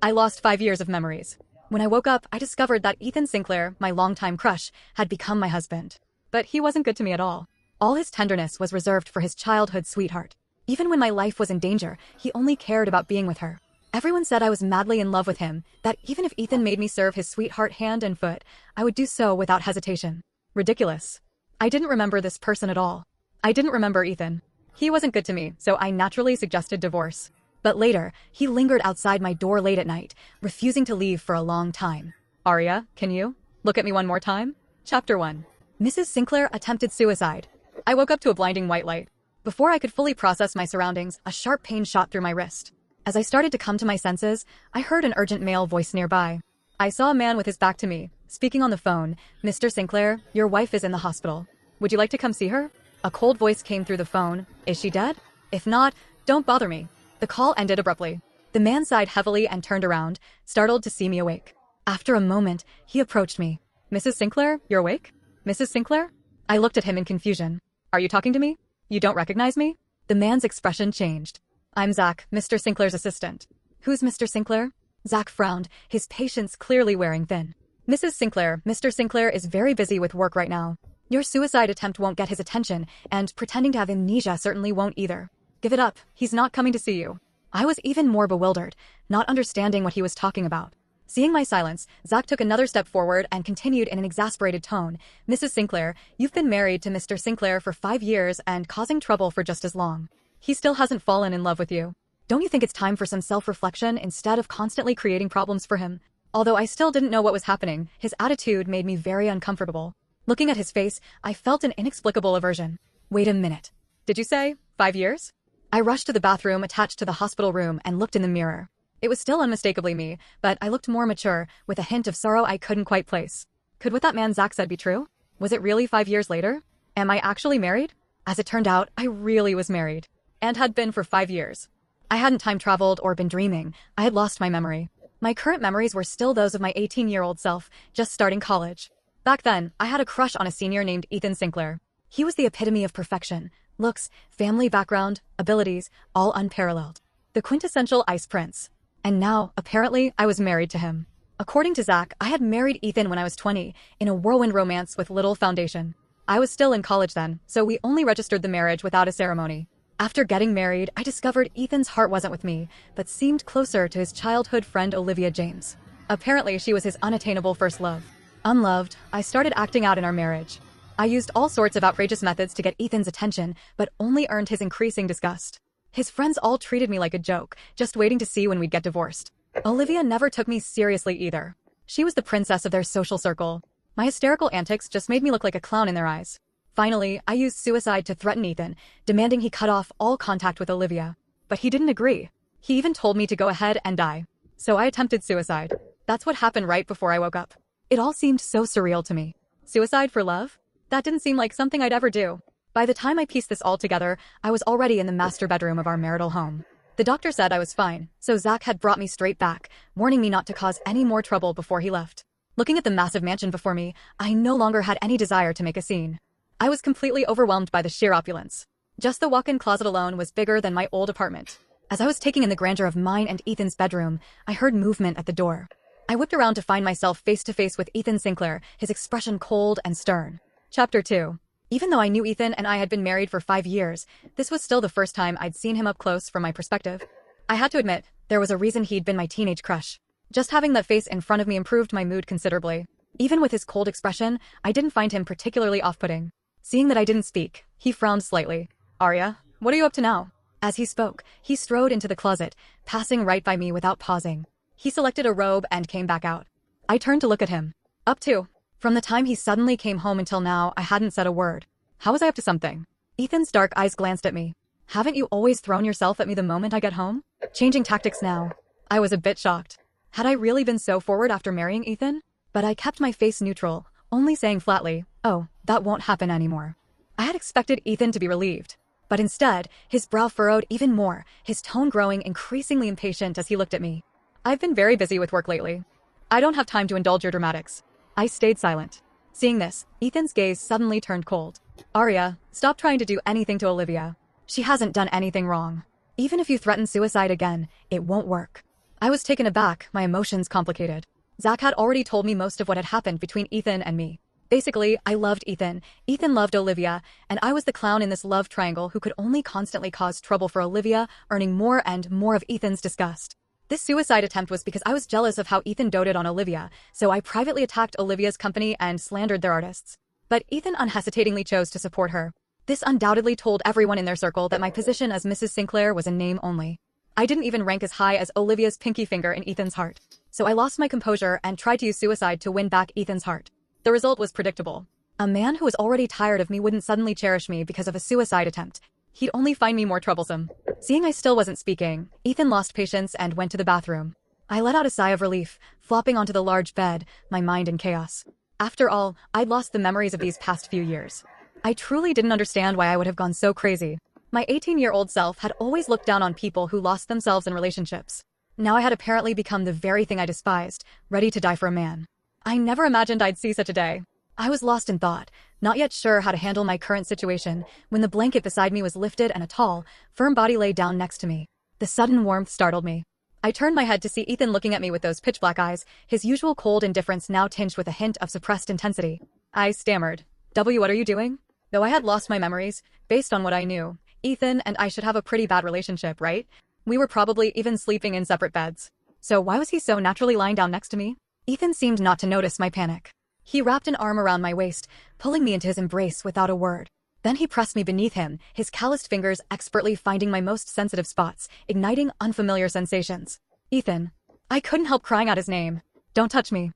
I lost 5 years of memories. When I woke up, I discovered that Ethan Sinclair, my longtime crush, had become my husband. But he wasn't good to me at all. All his tenderness was reserved for his childhood sweetheart. Even when my life was in danger, he only cared about being with her. Everyone said I was madly in love with him, that even if Ethan made me serve his sweetheart hand and foot, I would do so without hesitation. Ridiculous. I didn't remember this person at all. I didn't remember Ethan. He wasn't good to me, so I naturally suggested divorce. But later, he lingered outside my door late at night, refusing to leave for a long time. Arya, can you look at me one more time? Chapter 1. Mrs. Sinclair attempted suicide. I woke up to a blinding white light. Before I could fully process my surroundings, a sharp pain shot through my wrist. As I started to come to my senses, I heard an urgent male voice nearby. I saw a man with his back to me, speaking on the phone. Mr. Sinclair, your wife is in the hospital. Would you like to come see her? A cold voice came through the phone. Is she dead? If not, don't bother me. The call ended abruptly. The man sighed heavily and turned around, startled to see me awake. After a moment, he approached me. Mrs. Sinclair, you're awake? Mrs. Sinclair? I looked at him in confusion. Are you talking to me? You don't recognize me? The man's expression changed. I'm Zach, Mr. Sinclair's assistant. Who's Mr. Sinclair? Zach frowned, his patience clearly wearing thin. Mrs. Sinclair, Mr. Sinclair is very busy with work right now. Your suicide attempt won't get his attention, and pretending to have amnesia certainly won't either. Give it up, he's not coming to see you. I was even more bewildered, not understanding what he was talking about. Seeing my silence, Zach took another step forward and continued in an exasperated tone. Mrs. Sinclair, you've been married to Mr. Sinclair for 5 years and causing trouble for just as long. He still hasn't fallen in love with you. Don't you think it's time for some self-reflection instead of constantly creating problems for him? Although I still didn't know what was happening, his attitude made me very uncomfortable. Looking at his face, I felt an inexplicable aversion. Wait a minute. Did you say 5 years? I rushed to the bathroom attached to the hospital room and looked in the mirror. It was still unmistakably me, but I looked more mature, with a hint of sorrow I couldn't quite place. Could what that man Zach said be true? Was it really 5 years later? Am I actually married? As it turned out, I really was married. And had been for 5 years. I hadn't time traveled or been dreaming. I had lost my memory. My current memories were still those of my 18-year-old self, just starting college. Back then, I had a crush on a senior named Ethan Sinclair. He was the epitome of perfection. Looks, family background, abilities, all unparalleled. The quintessential ice prince. And now, apparently, I was married to him. According to Zach, I had married Ethan when I was 20, in a whirlwind romance with little foundation. I was still in college then, so we only registered the marriage without a ceremony. After getting married, I discovered Ethan's heart wasn't with me, but seemed closer to his childhood friend Olivia James. Apparently, she was his unattainable first love. Unloved, I started acting out in our marriage. I used all sorts of outrageous methods to get Ethan's attention, but only earned his increasing disgust. His friends all treated me like a joke, just waiting to see when we'd get divorced. Olivia never took me seriously either. She was the princess of their social circle. My hysterical antics just made me look like a clown in their eyes. Finally, I used suicide to threaten Ethan, demanding he cut off all contact with Olivia. But he didn't agree. He even told me to go ahead and die. So I attempted suicide. That's what happened right before I woke up. It all seemed so surreal to me. Suicide for love? That didn't seem like something I'd ever do. By the time I pieced this all together, I was already in the master bedroom of our marital home. The doctor said I was fine, so Zach had brought me straight back, warning me not to cause any more trouble before he left. Looking at the massive mansion before me, I no longer had any desire to make a scene. I was completely overwhelmed by the sheer opulence. Just the walk-in closet alone was bigger than my old apartment. As I was taking in the grandeur of mine and Ethan's bedroom, I heard movement at the door. I whipped around to find myself face to face with Ethan Sinclair, his expression cold and stern. Chapter 2. Even though I knew Ethan and I had been married for 5 years, this was still the first time I'd seen him up close from my perspective. I had to admit, there was a reason he'd been my teenage crush. Just having that face in front of me improved my mood considerably. Even with his cold expression, I didn't find him particularly off-putting. Seeing that I didn't speak, he frowned slightly. Arya, what are you up to now? As he spoke, he strode into the closet, passing right by me without pausing. He selected a robe and came back out. I turned to look at him. Up to. From the time he suddenly came home until now, I hadn't said a word. How was I up to something? Ethan's dark eyes glanced at me. Haven't you always thrown yourself at me the moment I get home? Changing tactics now. I was a bit shocked. Had I really been so forward after marrying Ethan? But I kept my face neutral, only saying flatly, oh, that won't happen anymore. I had expected Ethan to be relieved. But instead, his brow furrowed even more, his tone growing increasingly impatient as he looked at me. I've been very busy with work lately. I don't have time to indulge your dramatics. I stayed silent. Seeing this, Ethan's gaze suddenly turned cold. Arya, stop trying to do anything to Olivia. She hasn't done anything wrong. Even if you threaten suicide again, it won't work. I was taken aback, my emotions complicated. Zach had already told me most of what had happened between Ethan and me. Basically, I loved Ethan, Ethan loved Olivia, and I was the clown in this love triangle who could only constantly cause trouble for Olivia, earning more and more of Ethan's disgust. This suicide attempt was because I was jealous of how Ethan doted on Olivia, so I privately attacked Olivia's company and slandered their artists. But Ethan unhesitatingly chose to support her. This undoubtedly told everyone in their circle that my position as Mrs. Sinclair was a name only. I didn't even rank as high as Olivia's pinky finger in Ethan's heart. So I lost my composure and tried to use suicide to win back Ethan's heart. The result was predictable. A man who was already tired of me wouldn't suddenly cherish me because of a suicide attempt. He'd only find me more troublesome. Seeing I still wasn't speaking, Ethan lost patience and went to the bathroom. I let out a sigh of relief, flopping onto the large bed, my mind in chaos. After all, I'd lost the memories of these past few years. I truly didn't understand why I would have gone so crazy. My 18-year-old self had always looked down on people who lost themselves in relationships. Now I had apparently become the very thing I despised, ready to die for a man. I never imagined I'd see such a day. I was lost in thought, not yet sure how to handle my current situation, when the blanket beside me was lifted and a tall, firm body lay down next to me. The sudden warmth startled me. I turned my head to see Ethan looking at me with those pitch-black eyes, his usual cold indifference now tinged with a hint of suppressed intensity. I stammered. What are you doing? Though I had lost my memories, based on what I knew, Ethan and I should have a pretty bad relationship, right? We were probably even sleeping in separate beds. So why was he so naturally lying down next to me? Ethan seemed not to notice my panic. He wrapped an arm around my waist, pulling me into his embrace without a word. Then he pressed me beneath him, his calloused fingers expertly finding my most sensitive spots, igniting unfamiliar sensations. Ethan. I couldn't help crying out his name. Don't touch me.